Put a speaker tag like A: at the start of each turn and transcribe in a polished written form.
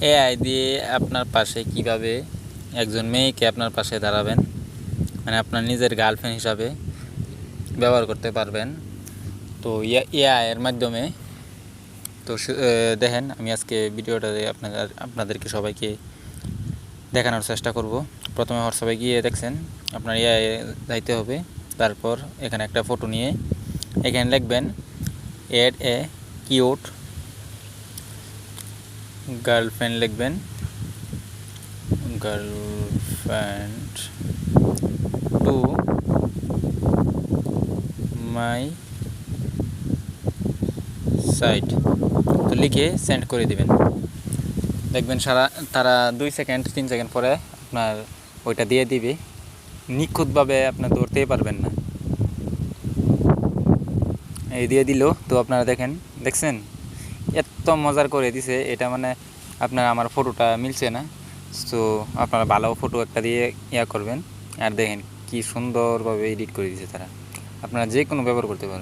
A: AI দিয়ে আপনার পাশে কিভাবে একজন মেয়েকে আপনার পাশে দাঁড়াবেন, মানে আপনার নিজের গার্লফ্রেন্ড হিসাবে ব্যবহার করতে পারবেন। তো এআই এর মাধ্যমে তো দেখেন, আমি আজকে ভিডিওটা আপনাদেরকে সবাইকে দেখানোর চেষ্টা করব। প্রথমে হোয়াটসঅ্যাপে গিয়ে দেখছেন আপনার এআই যাইতে হবে। তারপর এখানে একটা ফটো নিয়ে এখানে লিখবেন অ্যাড এ কিউট গার্লফ্রেন্ড, লিখবেন গার্লফ্রেন্ড টু মাই সাইট, তো লিখে সেন্ড করে দিবেন। দেখবেন তারা 2 সেকেন্ড 3 সেকেন্ড পরে আপনার ওইটা দিয়ে দিবে। নিখুঁতভাবে আপনার ধরতেই পারবেন না। এই দিয়ে দিল, তো আপনারা দেখছেন এত মজার করে দিছে এটা, মানে আপনার আমার ফটোটা মিলছে না, তো আপনারা ভালো ফটো একটা দিয়ে করবেন। আর দেখেন কি সুন্দরভাবে এডিট করে দিয়েছে তারা, আপনারা যে কোনো ব্যবহার করতে পারেন।